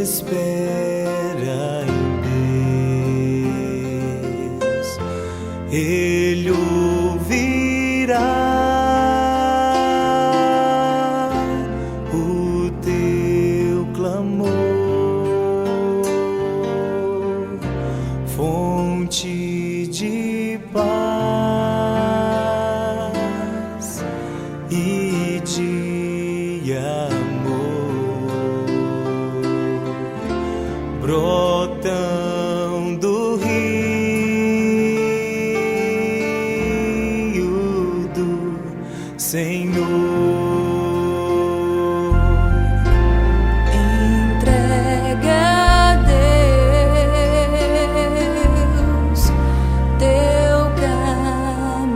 Espera em Deus, Ele ouvirá o teu clamor, fonte de paz e de amor, brotão do rio do Senhor. Entrega a Deus teu caminhar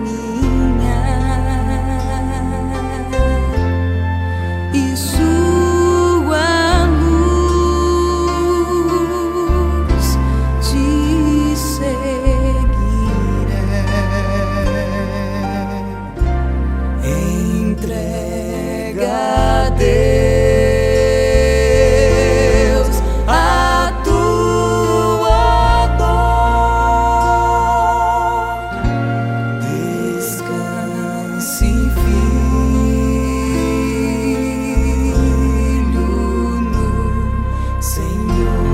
e sua luz te seguirá. Entrega a Deus a tua dor, descanse, filho, no Senhor.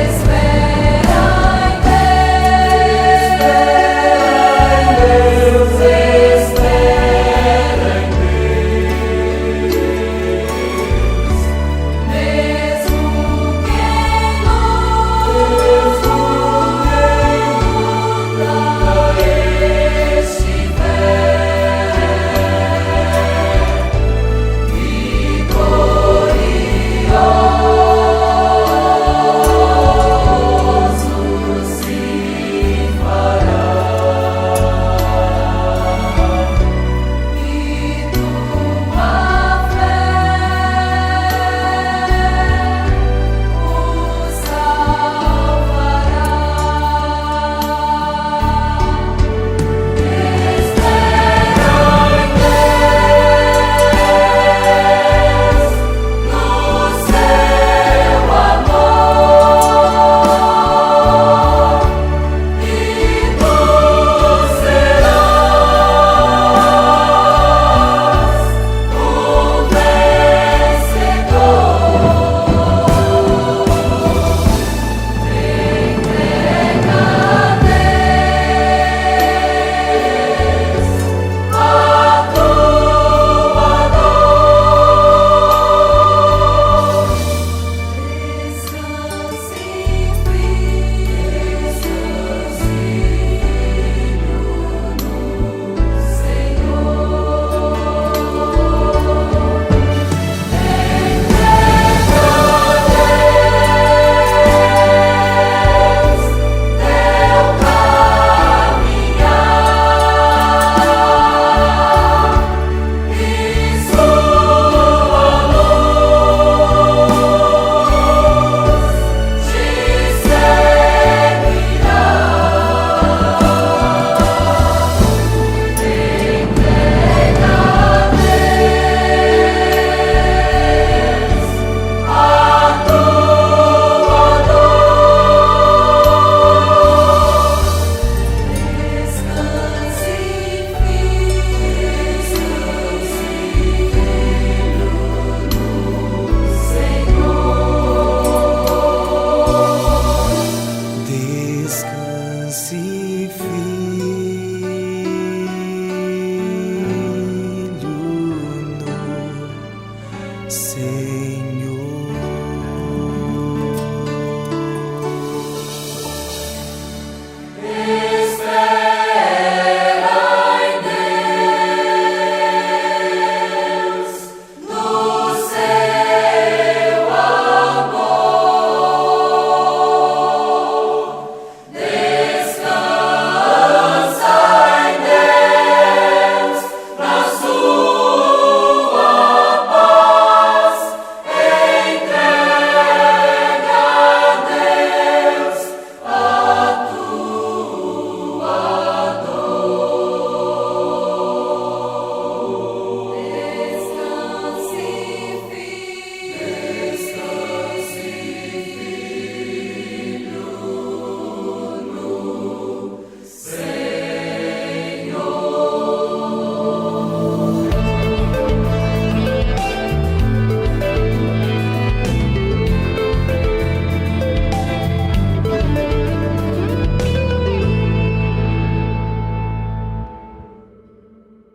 Espera em Deus, espera.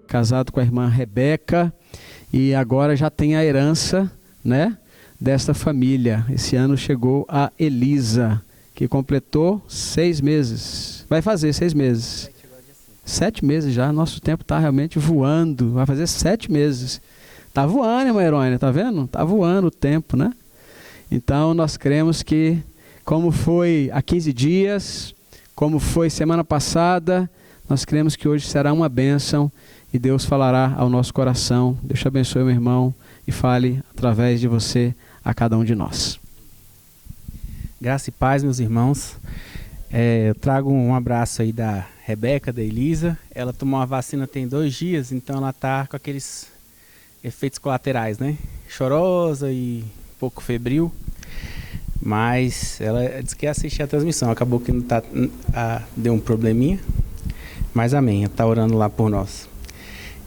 casado com a irmã Rebeca, e agora já tem a herança, né, desta família. Esse ano chegou a Elisa, que completou 6 meses. Vai fazer 6 meses. 7 meses já, nosso tempo está realmente voando. Vai fazer 7 meses. Está voando, irmã Herônia, está vendo? Está voando o tempo, né? Então nós cremos que, como foi há 15 dias, como foi semana passada, nós cremos que hoje será uma bênção e Deus falará ao nosso coração. Deus te abençoe, meu irmão, e fale através de você a cada um de nós. Graça e paz, meus irmãos. Eu trago um abraço aí da Rebeca, da Elisa. Ela tomou a vacina tem 2 dias, então ela está com aqueles efeitos colaterais, né? Chorosa e um pouco febril. Mas ela disse que ia assistir a transmissão. Acabou que não tá, deu um probleminha. Mas amém, ela está orando lá por nós.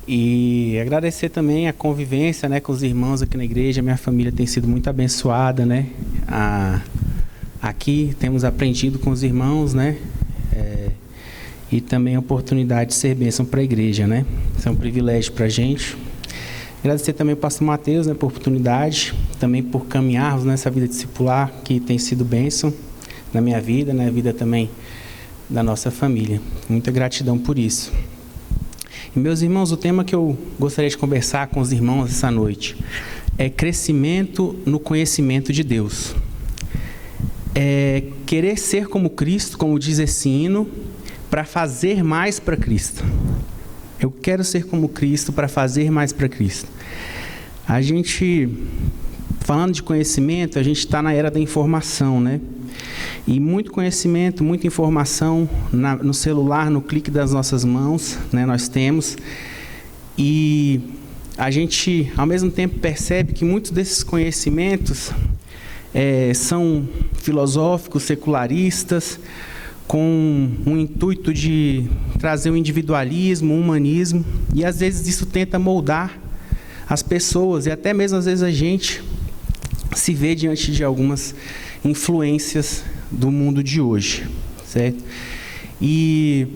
E agradecer também a convivência, né, com os irmãos aqui na igreja. Minha família tem sido muito abençoada, né? Aqui temos aprendido com os irmãos, né? E também a oportunidade de ser bênção para a igreja, né? Isso é um privilégio para a gente. Agradecer também ao pastor Mateus, né, por oportunidade, também por caminharmos nessa vida discipular, que tem sido bênção na minha vida, na vida também da nossa família. Muita gratidão por isso. E, meus irmãos, o tema que eu gostaria de conversar com os irmãos essa noite é crescimento no conhecimento de Deus. Querer ser como Cristo, como diz esse hino, para fazer mais para Cristo. Eu quero ser como Cristo para fazer mais para Cristo. A gente, falando de conhecimento, a gente está na era da informação, né? E muito conhecimento, muita informação no celular, no clique das nossas mãos, né, nós temos. E a gente, ao mesmo tempo, percebe que muitos desses conhecimentos são filosóficos, secularistas, com um intuito de trazer o individualismo, o humanismo, e às vezes isso tenta moldar as pessoas, e até mesmo às vezes a gente se vê diante de algumas influências do mundo de hoje, certo? E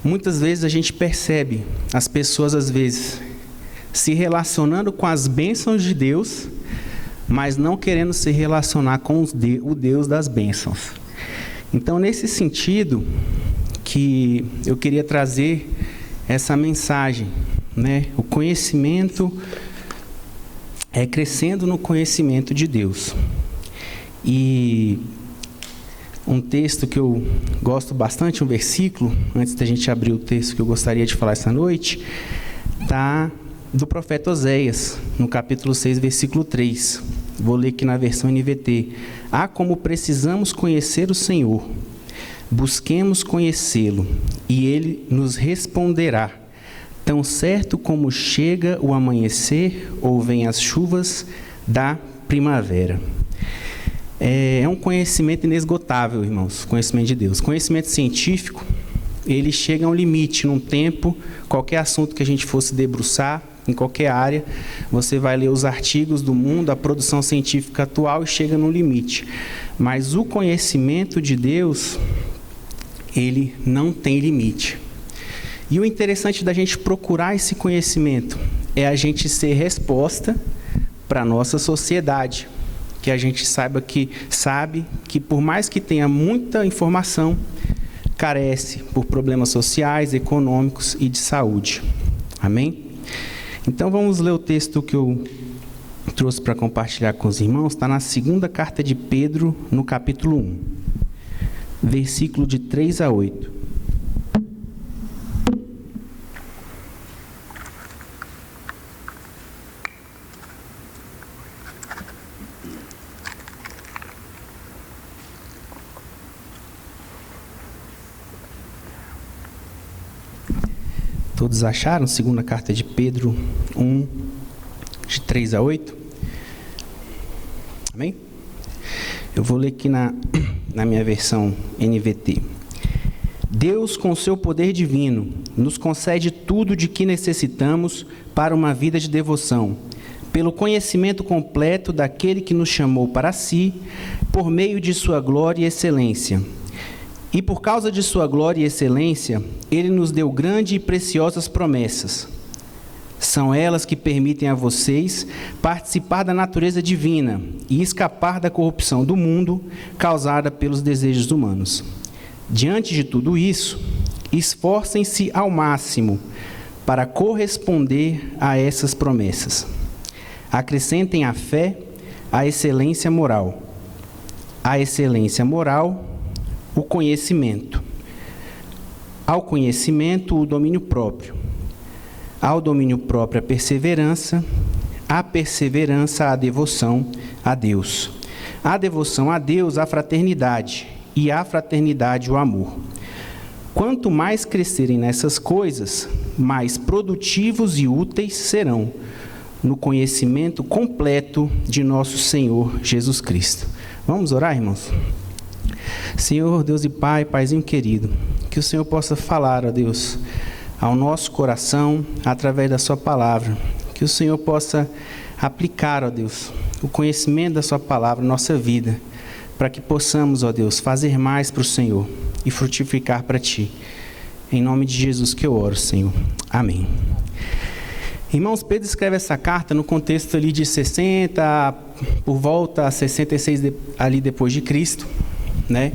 muitas vezes a gente percebe as pessoas, às vezes, se relacionando com as bênçãos de Deus, mas não querendo se relacionar com o Deus das bênçãos. Então, nesse sentido, que eu queria trazer essa mensagem, né? O conhecimento crescendo no conhecimento de Deus. E um texto que eu gosto bastante, um versículo, antes da gente abrir o texto que eu gostaria de falar essa noite, está do profeta Oséias, no capítulo 6, versículo 3. Vou ler aqui na versão NVT. Como precisamos conhecer o Senhor, busquemos conhecê-lo, e Ele nos responderá. Tão certo como chega o amanhecer, ou vem as chuvas da primavera. É um conhecimento inesgotável, irmãos, conhecimento de Deus. Conhecimento científico, ele chega a um limite, num tempo, qualquer assunto que a gente fosse debruçar, em qualquer área, você vai ler os artigos do mundo, a produção científica atual, e chega num limite. Mas o conhecimento de Deus, ele não tem limite. E o interessante da gente procurar esse conhecimento é a gente ser resposta para a nossa sociedade. Que a gente sabe que por mais que tenha muita informação, carece por problemas sociais, econômicos e de saúde. Amém? Então vamos ler o texto que eu trouxe para compartilhar com os irmãos. Está na 2ª carta de Pedro, no capítulo 1, versículo de 3 a 8. Todos acharam? 2ª carta de Pedro 1, de 3 a 8. Amém? Eu vou ler aqui na minha versão NVT. Deus, com seu poder divino, nos concede tudo de que necessitamos para uma vida de devoção, pelo conhecimento completo daquele que nos chamou para si, por meio de sua glória e excelência. E por causa de sua glória e excelência, ele nos deu grandes e preciosas promessas. São elas que permitem a vocês participar da natureza divina e escapar da corrupção do mundo causada pelos desejos humanos. Diante de tudo isso, esforcem-se ao máximo para corresponder a essas promessas. Acrescentem à fé a excelência moral. A excelência moral, o conhecimento. Ao conhecimento, o domínio próprio. Ao domínio próprio, a perseverança. A perseverança, a devoção a Deus. A devoção a Deus, a fraternidade. E a fraternidade, o amor. Quanto mais crescerem nessas coisas, mais produtivos e úteis serão no conhecimento completo de nosso Senhor Jesus Cristo. Vamos orar, irmãos? Senhor, Deus e Pai, Paizinho querido, que o Senhor possa falar, ó Deus, ao nosso coração, através da sua palavra. Que o Senhor possa aplicar, ó Deus, o conhecimento da sua palavra na nossa vida, para que possamos, ó Deus, fazer mais para o Senhor e frutificar para Ti. Em nome de Jesus que eu oro, Senhor. Amém. Irmãos, Pedro escreve essa carta no contexto ali de 60, por volta a 66 ali depois de Cristo, né?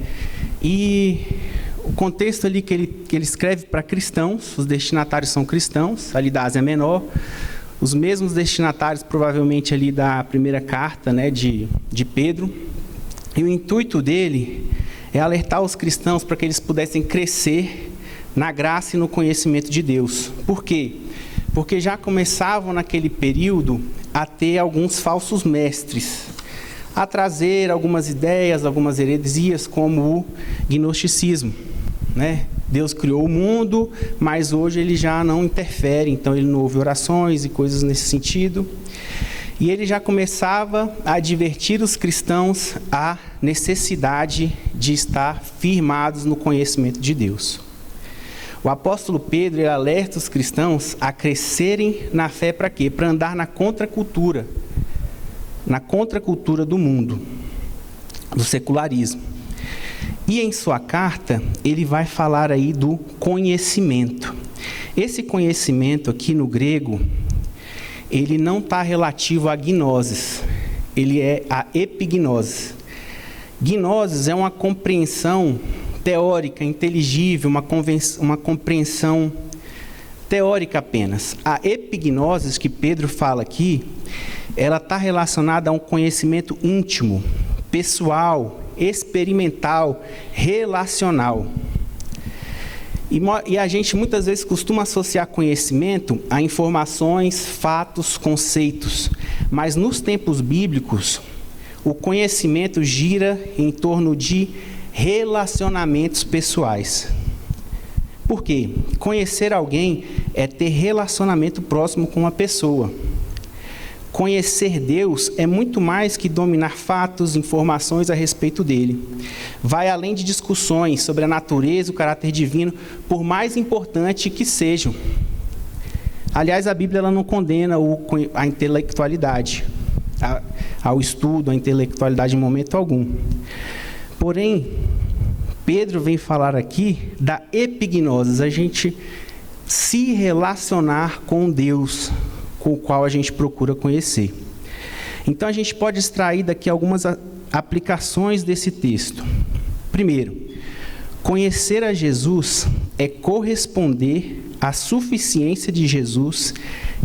E o contexto ali que ele escreve para cristãos, os destinatários são cristãos, ali da Ásia Menor, os mesmos destinatários provavelmente ali da primeira carta, né, de Pedro. E o intuito dele é alertar os cristãos para que eles pudessem crescer na graça e no conhecimento de Deus. Por quê? Porque já começavam naquele período a ter alguns falsos mestres, a trazer algumas ideias, algumas heresias, como o gnosticismo, né? Deus criou o mundo, mas hoje ele já não interfere, então ele não ouve orações e coisas nesse sentido. E ele já começava a advertir os cristãos a necessidade de estar firmados no conhecimento de Deus. O apóstolo Pedro, ele alerta os cristãos a crescerem na fé para quê? Para andar na contracultura do mundo, do secularismo. E em sua carta, ele vai falar aí do conhecimento. Esse conhecimento aqui no grego, ele não está relativo a gnosis, ele é a epignosis. Gnosis é uma compreensão teórica, inteligível, uma compreensão teórica apenas. A epignosis que Pedro fala aqui, ela está relacionada a um conhecimento íntimo, pessoal, experimental, relacional. E a gente muitas vezes costuma associar conhecimento a informações, fatos, conceitos. Mas nos tempos bíblicos, o conhecimento gira em torno de relacionamentos pessoais. Por quê? Conhecer alguém é ter relacionamento próximo com uma pessoa. Conhecer Deus é muito mais que dominar fatos, informações a respeito dele. Vai além de discussões sobre a natureza, o caráter divino, por mais importante que sejam. Aliás, a Bíblia ela não condena a intelectualidade, ao estudo, a intelectualidade em momento algum. Porém, Pedro vem falar aqui da epignosis, a gente se relacionar com Deus, com o qual a gente procura conhecer. Então, a gente pode extrair daqui algumas aplicações desse texto. Primeiro, conhecer a Jesus é corresponder à suficiência de Jesus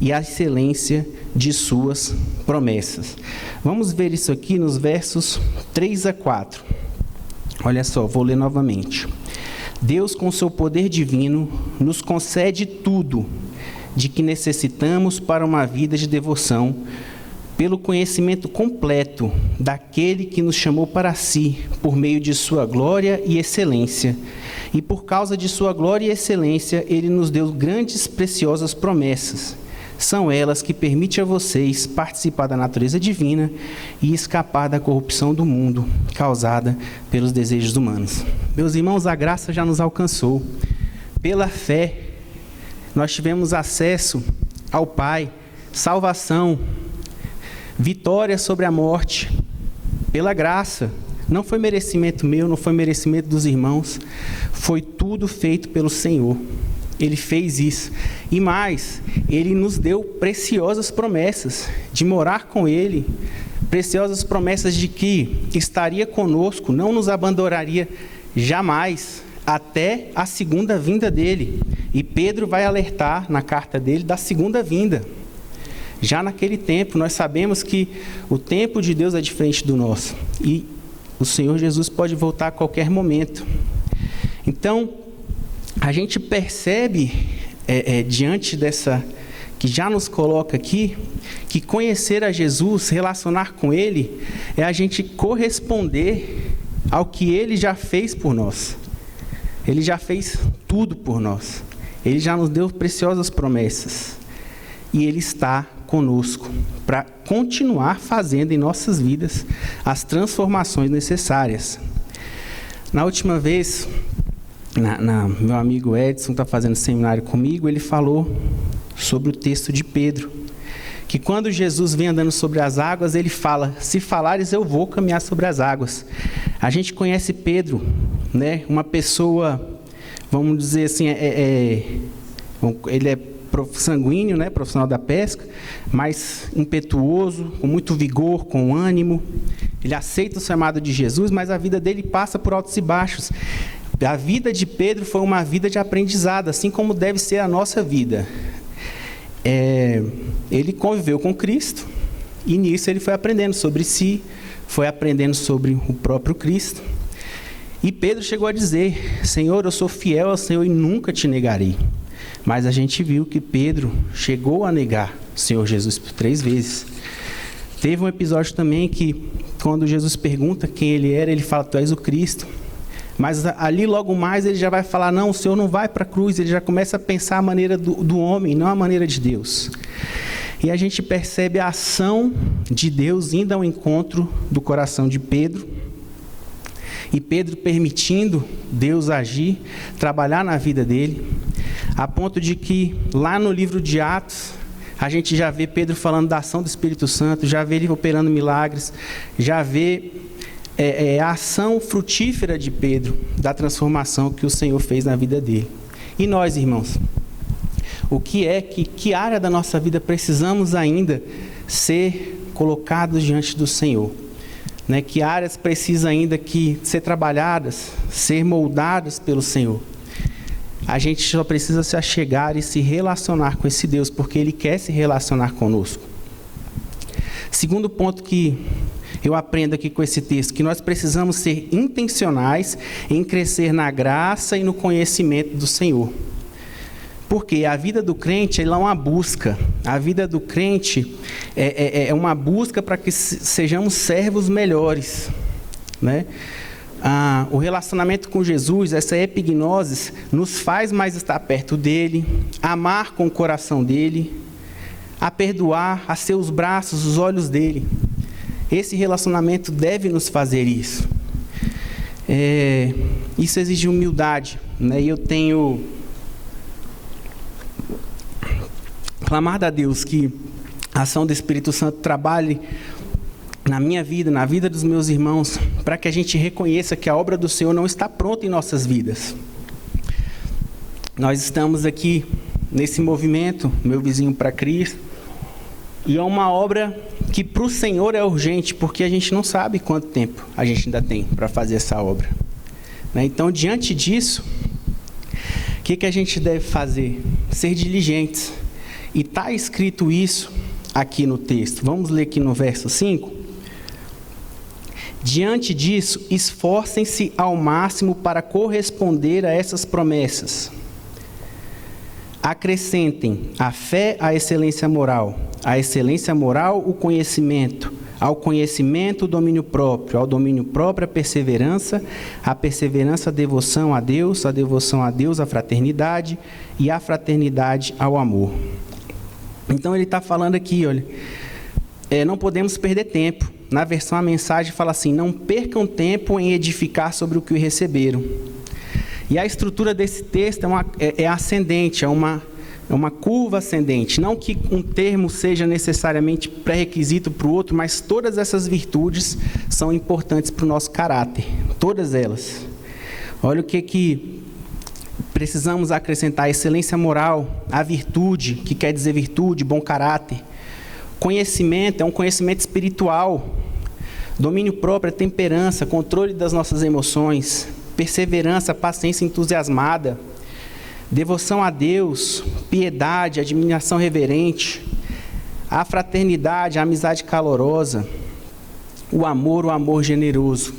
e à excelência de suas promessas. Vamos ver isso aqui nos versos 3 a 4. Olha só, vou ler novamente. Deus, com seu poder divino, nos concede tudo de que necessitamos para uma vida de devoção, pelo conhecimento completo daquele que nos chamou para si, por meio de sua glória e excelência. E por causa de sua glória e excelência, ele nos deu grandes e preciosas promessas. São elas que permitem a vocês participar da natureza divina e escapar da corrupção do mundo causada pelos desejos humanos. Meus irmãos, a graça já nos alcançou. Pela fé, nós tivemos acesso ao Pai, salvação, vitória sobre a morte, pela graça. Não foi merecimento meu, não foi merecimento dos irmãos. Foi tudo feito pelo Senhor. Ele fez isso. E mais, Ele nos deu preciosas promessas de morar com Ele. Preciosas promessas de que estaria conosco, não nos abandonaria jamais, até a segunda vinda dEle. E Pedro vai alertar na carta dele da segunda vinda. Já naquele tempo, nós sabemos que o tempo de Deus é diferente do nosso. E o Senhor Jesus pode voltar a qualquer momento. Então, a gente percebe, diante dessa, que já nos coloca aqui, que conhecer a Jesus, relacionar com Ele, é a gente corresponder ao que Ele já fez por nós. Ele já fez tudo por nós. Ele já nos deu preciosas promessas. E Ele está conosco para continuar fazendo em nossas vidas as transformações necessárias. Na última vez, meu amigo Edson está fazendo seminário comigo, ele falou sobre o texto de Pedro, que quando Jesus vem andando sobre as águas, ele fala: se falares, eu vou caminhar sobre as águas. A gente conhece Pedro, né? Uma pessoa, vamos dizer assim, ele é sanguíneo, né? Profissional da pesca, mas impetuoso, com muito vigor, com ânimo. Ele aceita o chamado de Jesus, mas a vida dele passa por altos e baixos. A vida de Pedro foi uma vida de aprendizado, assim como deve ser a nossa vida. Ele conviveu com Cristo e nisso ele foi aprendendo sobre si, foi aprendendo sobre o próprio Cristo. E Pedro chegou a dizer: Senhor, eu sou fiel ao Senhor e nunca te negarei. Mas a gente viu que Pedro chegou a negar o Senhor Jesus por 3 vezes. Teve um episódio também que, quando Jesus pergunta quem ele era, ele fala: tu és o Cristo. Mas ali logo mais ele já vai falar: não, o Senhor não vai para a cruz. Ele já começa a pensar a maneira do homem, não a maneira de Deus. E a gente percebe a ação de Deus indo ao encontro do coração de Pedro. E Pedro permitindo Deus agir, trabalhar na vida dele. A ponto de que lá no livro de Atos, a gente já vê Pedro falando da ação do Espírito Santo, já vê ele operando milagres, já vê a ação frutífera de Pedro, da transformação que o Senhor fez na vida dele. E nós, irmãos, que área da nossa vida precisamos ainda ser colocados diante do Senhor? Né? Que áreas precisam ainda ser trabalhadas, ser moldadas pelo Senhor? A gente só precisa se achegar e se relacionar com esse Deus, porque Ele quer se relacionar conosco. Segundo ponto que eu aprendo aqui com esse texto, que nós precisamos ser intencionais em crescer na graça e no conhecimento do Senhor. Porque a vida do crente ela é uma busca. A vida do crente é uma busca para que sejamos servos melhores, né? O relacionamento com Jesus, essa epignosis, nos faz mais estar perto dele, amar com o coração dele, a perdoar, a ser os braços, os olhos dele. Esse relacionamento deve nos fazer isso. Isso exige humildade, né? E eu tenho clamado a Deus que a ação do Espírito Santo trabalhe na minha vida, na vida dos meus irmãos, para que a gente reconheça que a obra do Senhor não está pronta em nossas vidas. Nós estamos aqui nesse movimento, meu vizinho para Cristo, e é uma obra que para o Senhor é urgente, porque a gente não sabe quanto tempo a gente ainda tem para fazer essa obra. Então, diante disso, o que a gente deve fazer? Ser diligentes. E está escrito isso aqui no texto. Vamos ler aqui no verso 5. Diante disso, esforcem-se ao máximo para corresponder a essas promessas. Acrescentem a fé à excelência moral, a excelência moral o conhecimento, ao conhecimento o domínio próprio, ao domínio próprio a perseverança a devoção a Deus a fraternidade e a fraternidade ao amor. Então ele está falando aqui, olha, não podemos perder tempo. Na versão a mensagem fala assim: não percam tempo em edificar sobre o que receberam. E a estrutura desse texto é ascendente, é uma É uma curva ascendente. Não que um termo seja necessariamente pré-requisito para o outro, mas todas essas virtudes são importantes para o nosso caráter. Todas elas. Olha o que precisamos acrescentar: a excelência moral, a virtude, que quer dizer virtude, bom caráter. Conhecimento é um conhecimento espiritual. Domínio próprio é temperança, controle das nossas emoções. Perseverança, paciência entusiasmada. Devoção a Deus, piedade, admiração reverente, a fraternidade, a amizade calorosa, o amor generoso,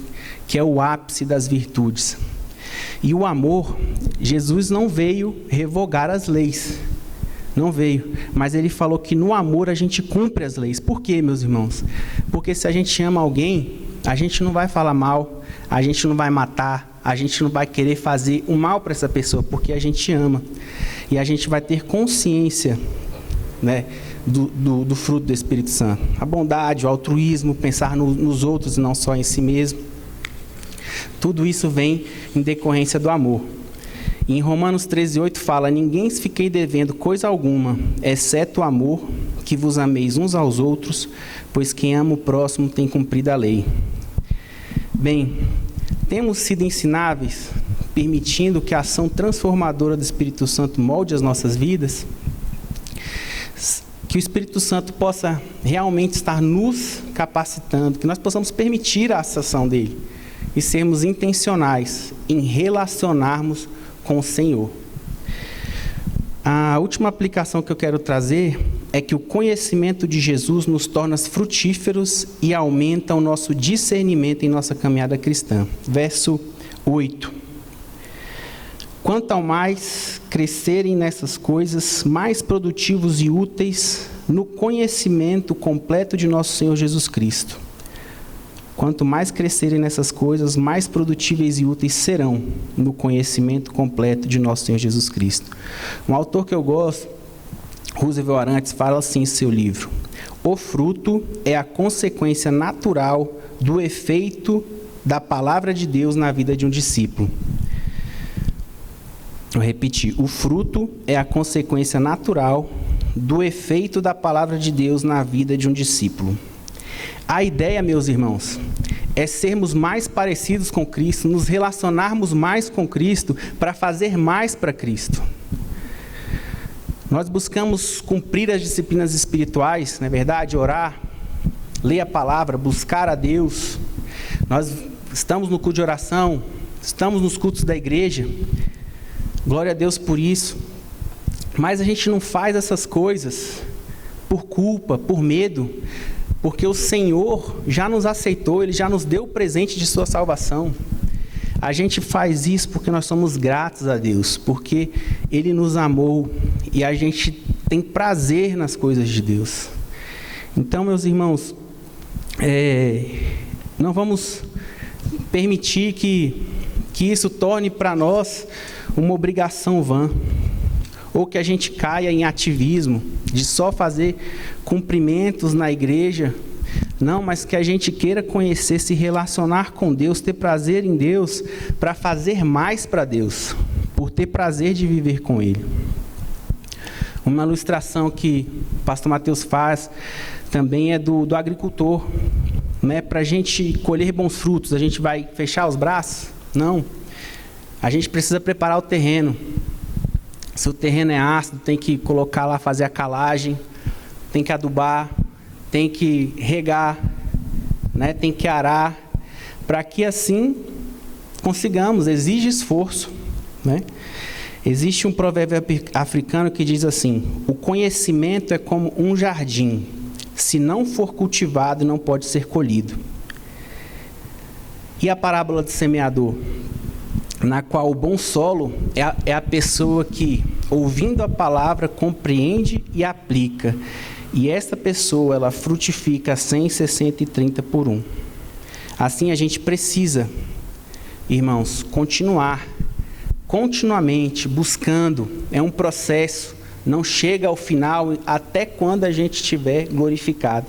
que é o ápice das virtudes. E o amor, Jesus não veio revogar as leis, não veio, mas ele falou que no amor a gente cumpre as leis. Por quê, meus irmãos? Porque se a gente ama alguém, a gente não vai falar mal, a gente não vai matar, a gente não vai querer fazer o mal para essa pessoa, porque a gente ama. E a gente vai ter consciência, né, do fruto do Espírito Santo. A bondade, o altruísmo, pensar nos outros e não só em si mesmo. Tudo isso vem em decorrência do amor. E em Romanos 13:8 fala: ninguém se fiquei devendo coisa alguma, exceto o amor, que vos ameis uns aos outros, pois quem ama o próximo tem cumprido a lei. Bem, temos sido ensináveis, permitindo que a ação transformadora do Espírito Santo molde as nossas vidas, que o Espírito Santo possa realmente estar nos capacitando, que nós possamos permitir a ação dele e sermos intencionais em relacionarmos com o Senhor. A última aplicação que eu quero trazer é que o conhecimento de Jesus nos torna frutíferos e aumenta o nosso discernimento em nossa caminhada cristã. Verso 8. Quanto ao mais crescerem nessas coisas, mais produtivos e úteis no conhecimento completo de nosso Senhor Jesus Cristo. Quanto mais crescerem nessas coisas, mais produtíveis e úteis serão no conhecimento completo de nosso Senhor Jesus Cristo. Um autor que eu gosto, Roosevelt Arantes, fala assim em seu livro: o fruto é a consequência natural do efeito da palavra de Deus na vida de um discípulo. Vou repetir: o fruto é a consequência natural do efeito da palavra de Deus na vida de um discípulo. A ideia, meus irmãos, é sermos mais parecidos com Cristo, nos relacionarmos mais com Cristo, para fazer mais para Cristo. Nós buscamos cumprir as disciplinas espirituais, não é verdade? Orar, ler a palavra, buscar a Deus. Nós estamos no culto de oração, estamos nos cultos da igreja. Glória a Deus por isso. Mas a gente não faz essas coisas por culpa, por medo, porque o Senhor já nos aceitou, Ele já nos deu o presente de sua salvação. A gente faz isso porque nós somos gratos a Deus, porque Ele nos amou e a gente tem prazer nas coisas de Deus. Então, meus irmãos, não vamos permitir que isso torne para nós uma obrigação vã, ou que a gente caia em ativismo, de só fazer cumprimentos na igreja. Não, mas que a gente queira conhecer, se relacionar com Deus, ter prazer em Deus, para fazer mais para Deus, por ter prazer de viver com Ele. Uma ilustração que o pastor Mateus faz também é do agricultor, né? Para a gente colher bons frutos, a gente vai fechar os braços? Não. A gente precisa preparar o terreno. Se o terreno é ácido, tem que colocar lá, fazer a calagem, tem que adubar, tem que regar, né? Tem que arar, para que assim consigamos. Exige esforço, né? Existe um provérbio africano que diz assim: o conhecimento é como um jardim, se não for cultivado, não pode ser colhido. E a parábola do semeador, na qual o bom solo é a pessoa que, ouvindo a palavra, compreende e aplica. E essa pessoa, ela frutifica 100, 60 e 30 por 1. Assim a gente precisa, irmãos, continuamente buscando. É um processo, não chega ao final até quando a gente estiver glorificado.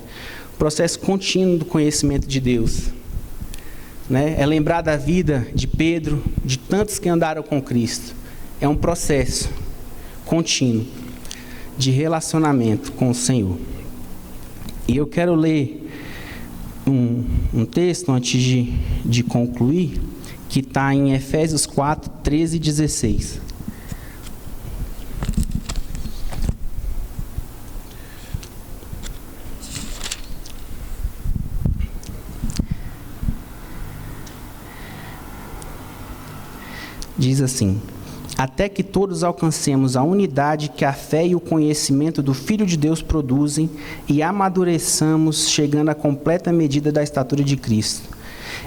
Processo contínuo do conhecimento de Deus. Né? É lembrar da vida de Pedro, de tantos que andaram com Cristo. É um processo contínuo. de relacionamento com o Senhor. E eu quero ler um texto antes de concluir, que está em Efésios 4, 13 e 16. Diz assim: até que todos alcancemos a unidade que a fé e o conhecimento do Filho de Deus produzem e amadureçamos, chegando à completa medida da estatura de Cristo.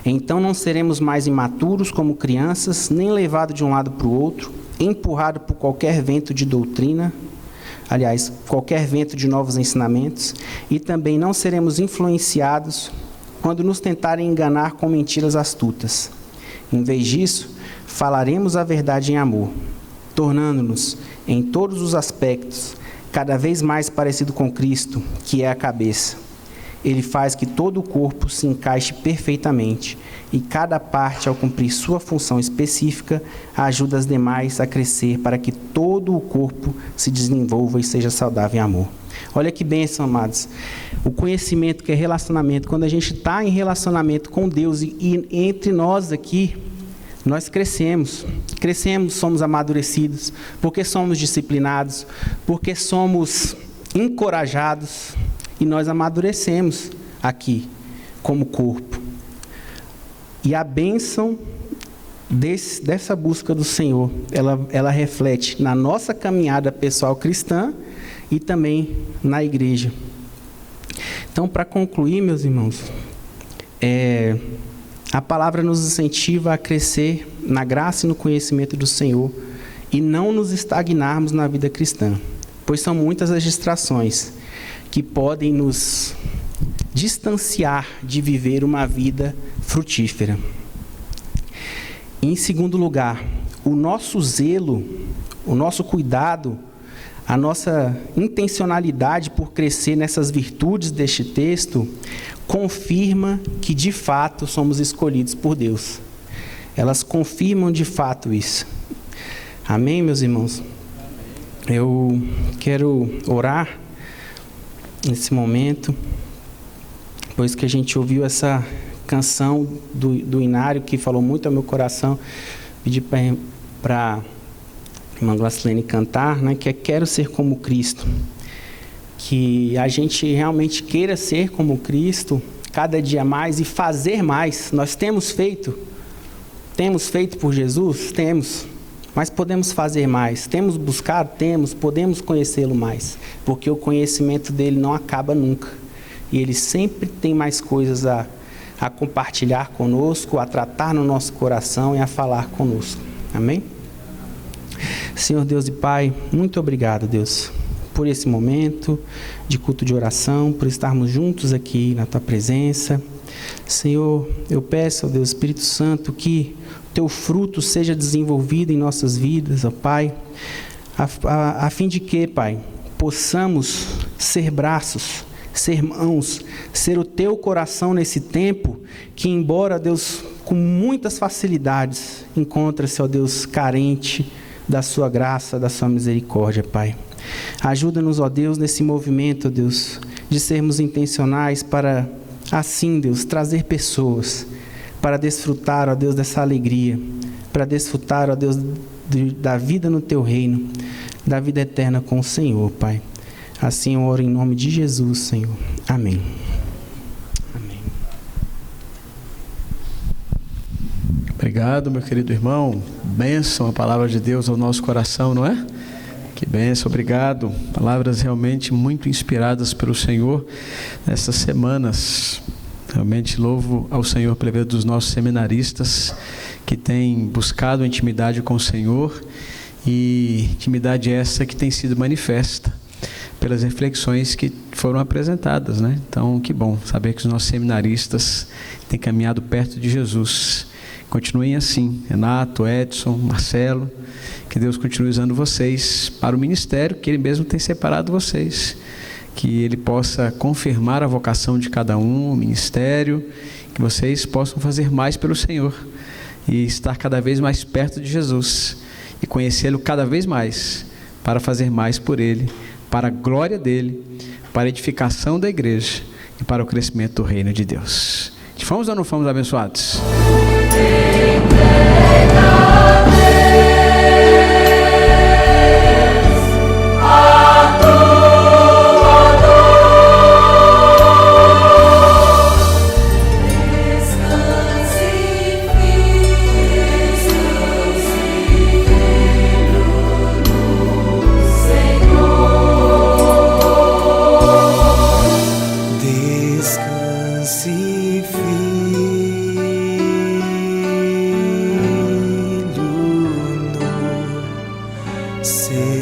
Então não seremos mais imaturos como crianças, nem levados de um lado para o outro, empurrados por qualquer vento de doutrina, aliás, qualquer vento de novos ensinamentos, e também não seremos influenciados quando nos tentarem enganar com mentiras astutas. Em vez disso, falaremos a verdade em amor, tornando-nos, em todos os aspectos, cada vez mais parecido com Cristo, que é a cabeça. Ele faz que todo o corpo se encaixe perfeitamente e cada parte, ao cumprir sua função específica, ajuda as demais a crescer para que todo o corpo se desenvolva e seja saudável em amor. Olha que bênção, amados. O conhecimento, que é relacionamento, quando a gente está em relacionamento com Deus e entre nós aqui, nós crescemos, somos amadurecidos, porque somos disciplinados, porque somos encorajados, e nós amadurecemos aqui, como corpo. E a bênção dessa busca do Senhor, ela reflete na nossa caminhada pessoal cristã e também na igreja. Então, para concluir, meus irmãos, a palavra nos incentiva a crescer na graça e no conhecimento do Senhor e não nos estagnarmos na vida cristã, pois são muitas as distrações que podem nos distanciar de viver uma vida frutífera. Em segundo lugar, o nosso zelo, o nosso cuidado, a nossa intencionalidade por crescer nessas virtudes deste texto confirma que de fato somos escolhidos por Deus. Elas confirmam de fato isso. Amém, meus irmãos? Eu quero orar nesse momento, pois que a gente ouviu essa canção do Inário, que falou muito ao meu coração. Pedi para a irmã Glacilene cantar, né, que é Quero Ser Como Cristo. Que a gente realmente queira ser como Cristo cada dia mais e fazer mais. Nós temos feito por Jesus? Temos. Mas podemos fazer mais. Temos buscado? Temos. Podemos conhecê-lo mais. Porque o conhecimento dele não acaba nunca. E ele sempre tem mais coisas a compartilhar conosco, a tratar no nosso coração e a falar conosco. Amém? Senhor Deus e Pai, muito obrigado, Deus, por esse momento de culto de oração, por estarmos juntos aqui na Tua presença. Senhor, eu peço ao Deus Espírito Santo que Teu fruto seja desenvolvido em nossas vidas, ó Pai, a fim de que, Pai, possamos ser braços, ser mãos, ser o Teu coração nesse tempo que, embora, Deus, com muitas facilidades, encontra-se, ó Deus, carente da Sua graça, da Sua misericórdia, Pai. Ajuda-nos, ó Deus, nesse movimento, ó Deus, de sermos intencionais para, assim, Deus, trazer pessoas para desfrutar, ó Deus, dessa alegria, para desfrutar, ó Deus, da vida no Teu reino, da vida eterna com o Senhor, Pai. Assim eu oro em nome de Jesus, Senhor. Amém. Amém. Obrigado, meu querido irmão. Bênção a palavra de Deus ao nosso coração, não é? Que bênção, obrigado. Palavras realmente muito inspiradas pelo Senhor nessas semanas. Realmente louvo ao Senhor pela vida dos nossos seminaristas que têm buscado a intimidade com o Senhor, e intimidade essa que tem sido manifesta pelas reflexões que foram apresentadas, né? Então, que bom saber que os nossos seminaristas têm caminhado perto de Jesus. Continuem assim, Renato, Edson, Marcelo, que Deus continue usando vocês para o ministério, que Ele mesmo tem separado vocês. Que Ele possa confirmar a vocação de cada um, o ministério, que vocês possam fazer mais pelo Senhor e estar cada vez mais perto de Jesus e conhecê-lo cada vez mais para fazer mais por Ele, para a glória dele, para a edificação da igreja e para o crescimento do reino de Deus. Fomos ou não fomos abençoados? Descanse, filho, no Senhor.